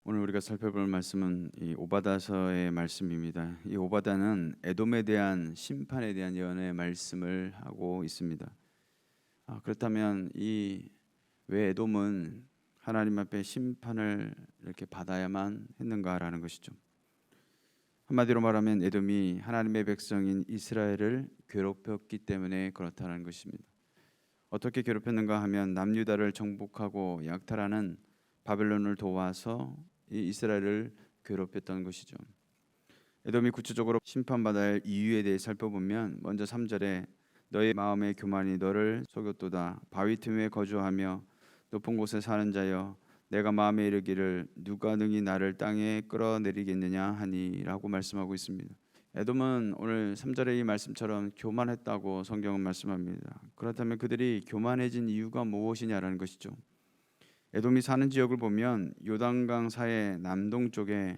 오늘 우리가 살펴볼 말씀은 이 오바다서의 말씀입니다. 이 오바다는 에돔에 대한 심판에 대한 예언의 말씀을 하고 있습니다. 그렇다면 이 왜 에돔은 하나님 앞에 심판을 이렇게 받아야만 했는가라는 것이죠. 한마디로 말하면 에돔이 하나님의 백성인 이스라엘을 괴롭혔기 때문에 그렇다는 것입니다. 어떻게 괴롭혔는가 하면 남유다를 정복하고 약탈하는 바벨론을 도와서 이 이스라엘을 괴롭혔던 것이죠. 에돔이 구체적으로 심판받아야 할 이유에 대해 살펴보면 먼저 3절에 너의 마음의 교만이 너를 속였도다. 바위 틈에 거주하며 높은 곳에 사는 자여 내가 마음에 이르기를 누가 능히 나를 땅에 끌어내리겠느냐 하니라고 말씀하고 있습니다. 에돔은 오늘 3절의 이 말씀처럼 교만했다고 성경은 말씀합니다. 그렇다면 그들이 교만해진 이유가 무엇이냐라는 것이죠. 에돔이 사는 지역을 보면 요단강 사해 남동쪽에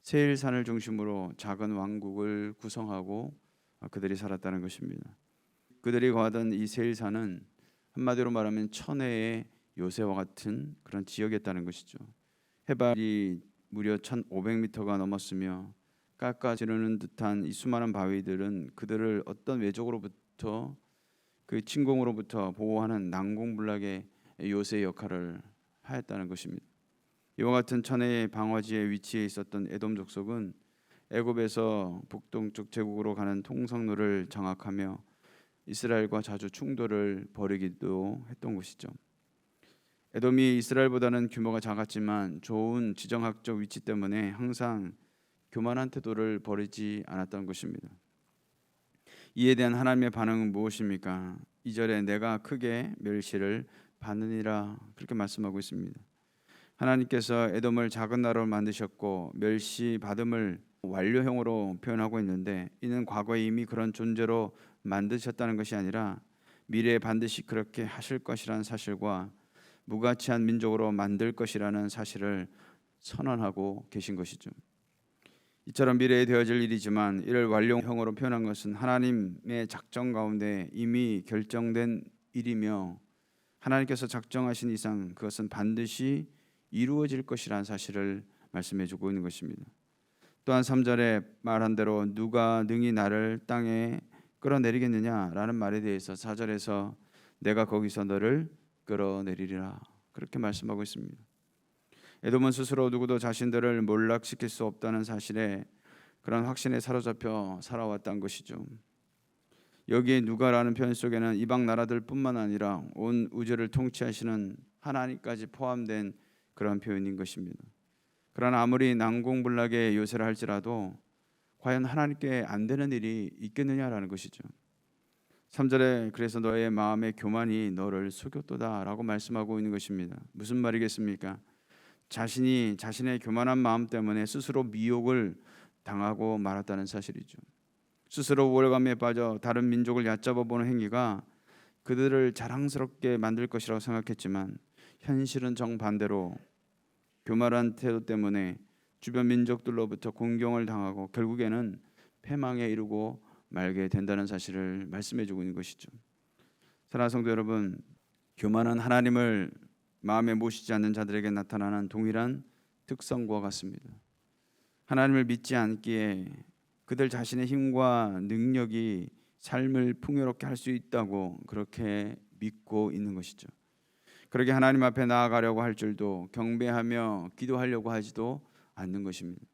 세일산을 중심으로 작은 왕국을 구성하고 그들이 살았다는 것입니다. 그들이 거하던 이 세일산은 한마디로 말하면 천혜의 요새와 같은 그런 지역이었다는 것이죠. 해발이 무려 1500m가 넘었으며 깎아지르는 듯한 이 수많은 바위들은 그들을 어떤 외적으로부터 그 침공으로부터 보호하는 난공불락의 요새 역할을 하였다는 것입니다. 이와 같은 천혜의 방어지에 위치해 있었던 에돔 족속은 애굽에서 북동쪽 제국으로 가는 통성로를 장악하며 이스라엘과 자주 충돌을 벌이기도 했던 것이죠. 에돔이 이스라엘보다는 규모가 작았지만 좋은 지정학적 위치 때문에 항상 교만한 태도를 버리지 않았던 것입니다. 이에 대한 하나님의 반응은 무엇입니까? 2절에 내가 크게 멸시를 받느니라 그렇게 말씀하고 있습니다. 하나님께서 에돔을 작은 나라로 만드셨고 멸시 받음을 완료형으로 표현하고 있는데 이는 과거에 이미 그런 존재로 만드셨다는 것이 아니라 미래에 반드시 그렇게 하실 것이라는 사실과 무가치한 민족으로 만들 것이라는 사실을 선언하고 계신 것이죠. 이처럼 미래에 되어질 일이지만 이를 완료형으로 표현한 것은 하나님의 작정 가운데 이미 결정된 일이며 하나님께서 작정하신 이상 그것은 반드시 이루어질 것이라는 사실을 말씀해주고 있는 것입니다. 또한 3절에 말한 대로 누가 능히 나를 땅에 끌어내리겠느냐라는 말에 대해서 4절에서 내가 거기서 너를 끌어내리리라 그렇게 말씀하고 있습니다. 에돔은 스스로 누구도 자신들을 몰락시킬 수 없다는 사실에 그런 확신에 사로잡혀 살아왔던 것이죠. 여기에 누가라는 표현 속에는 이방 나라들뿐만 아니라 온 우주를 통치하시는 하나님까지 포함된 그런 표현인 것입니다. 그러나 아무리 난공불락의 요새를 할지라도 과연 하나님께 안 되는 일이 있겠느냐라는 것이죠. 3절에 그래서 너의 마음의 교만이 너를 속였도다라고 말씀하고 있는 것입니다. 무슨 말이겠습니까? 자신이 자신의 교만한 마음 때문에 스스로 미혹을 당하고 말았다는 사실이죠. 스스로 우월감에 빠져 다른 민족을 얕잡아 보는 행위가 그들을 자랑스럽게 만들 것이라고 생각했지만 현실은 정반대로 교만한 태도 때문에 주변 민족들로부터 공경을 당하고 결국에는 패망에 이르고 말게 된다는 사실을 말씀해주고 있는 것이죠. 사랑하는 성도 여러분, 교만은 하나님을 마음에 모시지 않는 자들에게 나타나는 동일한 특성과 같습니다. 하나님을 믿지 않기에 그들 자신의 힘과 능력이 삶을 풍요롭게 할 수 있다고 그렇게 믿고 있는 것이죠. 그렇게 하나님 앞에 나아가려고 할 줄도 경배하며 기도하려고 하지도 않는 것입니다.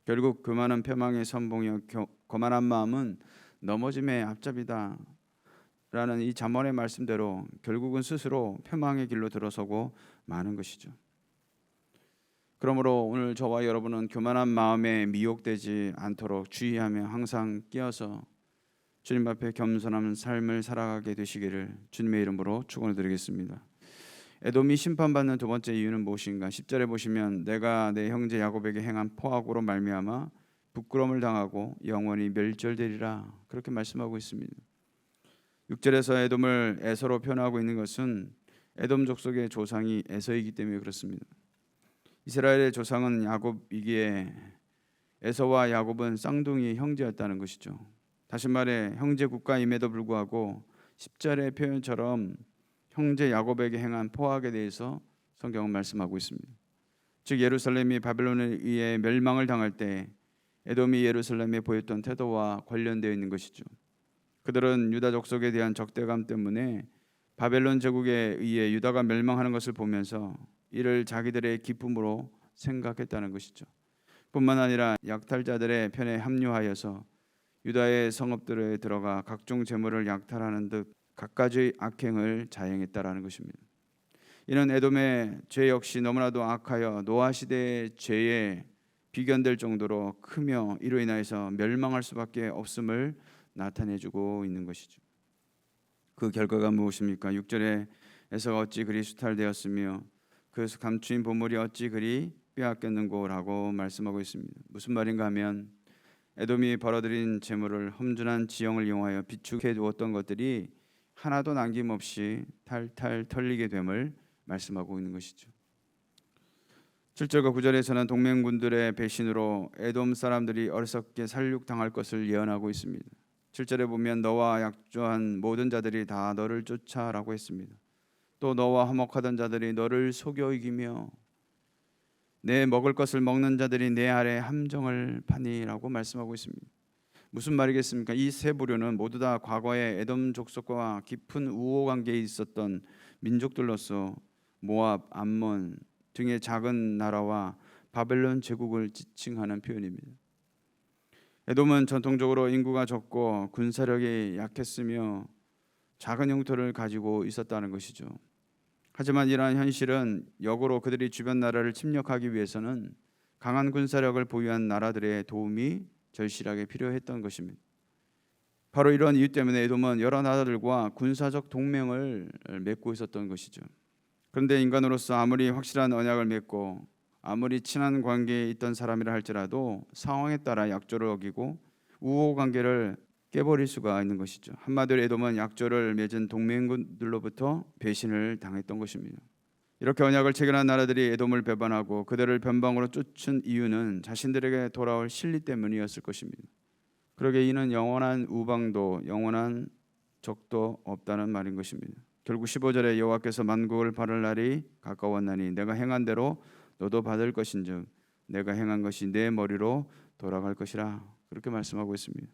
결국 교만은 패망의 선봉이요 거만한 마음은 넘어짐의 앞잡이다 라는 이 잠언의 말씀대로 결국은 스스로 패망의 길로 들어서고 마는 것이죠. 그러므로 오늘 저와 여러분은 교만한 마음에 미혹되지 않도록 주의하며 항상 끼어서 주님 앞에 겸손한 삶을 살아가게 되시기를 주님의 이름으로 축원을 드리겠습니다. 에돔이 심판받는 두 번째 이유는 무엇인가? 10절에 보시면 내가 내 형제 야곱에게 행한 포악으로 말미암아 부끄러움을 당하고 영원히 멸절되리라 그렇게 말씀하고 있습니다. 6절에서 에돔을 에서로 표현하고 있는 것은 에돔 족속의 조상이 에서이기 때문에 그렇습니다. 이스라엘의 조상은 야곱이기에 에서와 야곱은 쌍둥이 형제였다는 것이죠. 다시 말해 형제 국가임에도 불구하고 10절의 표현처럼 형제 야곱에게 행한 포악에 대해서 성경은 말씀하고 있습니다. 즉 예루살렘이 바벨론에 의해 멸망을 당할 때 에돔이 예루살렘에 보였던 태도와 관련되어 있는 것이죠. 그들은 유다 족속에 대한 적대감 때문에 바벨론 제국에 의해 유다가 멸망하는 것을 보면서 이를 자기들의 기쁨으로 생각했다는 것이죠. 뿐만 아니라 약탈자들의 편에 합류하여서 유다의 성읍들에 들어가 각종 재물을 약탈하는 듯 갖가지 악행을 자행했다라는 것입니다. 이는 에돔의 죄 역시 너무나도 악하여 노아 시대의 죄에 비견될 정도로 크며 이로 인하여서 멸망할 수밖에 없음을 나타내주고 있는 것이죠. 그 결과가 무엇입니까? 6절에 에서가 어찌 그리 수탈되었으며 그 감추인 보물이 어찌 그리 빼앗겼는고라고 말씀하고 있습니다. 무슨 말인가 하면 에돔이 벌어들인 재물을 험준한 지형을 이용하여 비축해 두었던 것들이 하나도 남김없이 탈탈 털리게 됨을 말씀하고 있는 것이죠. 7절과 9절에서는 동맹군들의 배신으로 에돔 사람들이 어리석게 살육당할 것을 예언하고 있습니다. 7절에 보면 너와 약조한 모든 자들이 다 너를 쫓아라고 했습니다. 또 너와 화목하던 자들이 너를 속여 이기며 내 먹을 것을 먹는 자들이 내 아래 함정을 파니라고 말씀하고 있습니다. 무슨 말이겠습니까? 이 세 부류는 모두 다 과거에 에돔 족속과 깊은 우호 관계에 있었던 민족들로서 모압, 암몬 등의 작은 나라와 바벨론 제국을 지칭하는 표현입니다. 에돔은 전통적으로 인구가 적고 군사력이 약했으며 작은 영토를 가지고 있었다는 것이죠. 하지만 이러한 현실은 역으로 그들이 주변 나라를 침략하기 위해서는 강한 군사력을 보유한 나라들의 도움이 절실하게 필요했던 것입니다. 바로 이런 이유 때문에 에돔은 여러 나라들과 군사적 동맹을 맺고 있었던 것이죠. 그런데 인간으로서 아무리 확실한 언약을 맺고 아무리 친한 관계에 있던 사람이라 할지라도 상황에 따라 약조를 어기고 우호 관계를 깨버릴 수가 있는 것이죠. 한마디로 에돔은 약조를 맺은 동맹군들로부터 배신을 당했던 것입니다. 이렇게 언약을 체결한 나라들이 에돔을 배반하고 그들을 변방으로 쫓은 이유는 자신들에게 돌아올 실리 때문이었을 것입니다. 그러게 이는 영원한 우방도 영원한 적도 없다는 말인 것입니다. 결국 15절에 여호와께서 만국을 바랄 날이 가까웠나니 내가 행한 대로 너도 받을 것인즉 내가 행한 것이 내 머리로 돌아갈 것이라 그렇게 말씀하고 있습니다.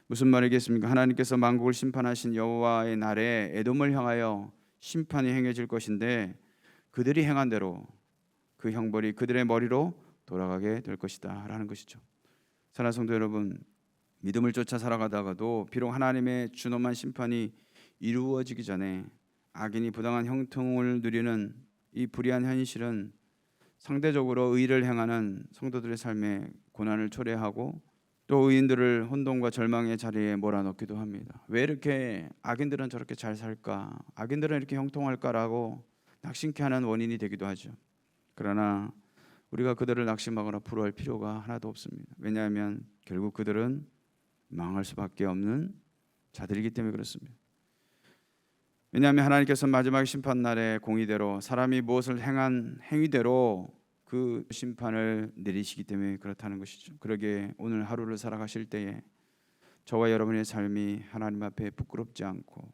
무슨 말이겠습니까? 하나님께서 만국을 심판하신 여호와의 날에 에돔을 향하여 심판이 행해질 것인데 그들이 행한 대로 그 형벌이 그들의 머리로 돌아가게 될 것이다 라는 것이죠. 사랑하는 성도 여러분, 믿음을 쫓아 살아가다가도 비록 하나님의 준엄한 심판이 이루어지기 전에 악인이 부당한 형통을 누리는 이 불의한 현실은 상대적으로 의를 행하는 성도들의 삶에 고난을 초래하고 또 의인들을 혼돈과 절망의 자리에 몰아넣기도 합니다. 왜 이렇게 악인들은 저렇게 잘 살까? 악인들은 이렇게 형통할까라고 낙심케 하는 원인이 되기도 하죠. 그러나 우리가 그들을 낙심하거나 불허할 필요가 하나도 없습니다. 왜냐하면 결국 그들은 망할 수밖에 없는 자들이기 때문에 그렇습니다. 왜냐하면 하나님께서 마지막 심판 날에 공의대로 사람이 무엇을 행한 행위대로 그 심판을 내리시기 때문에 그렇다는 것이죠. 그러기에 오늘 하루를 살아가실 때에 저와 여러분의 삶이 하나님 앞에 부끄럽지 않고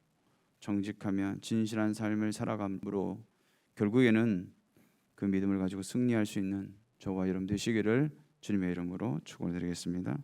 정직하며 진실한 삶을 살아감으로 결국에는 그 믿음을 가지고 승리할 수 있는 저와 여러분 되시기를 주님의 이름으로 축원드리겠습니다.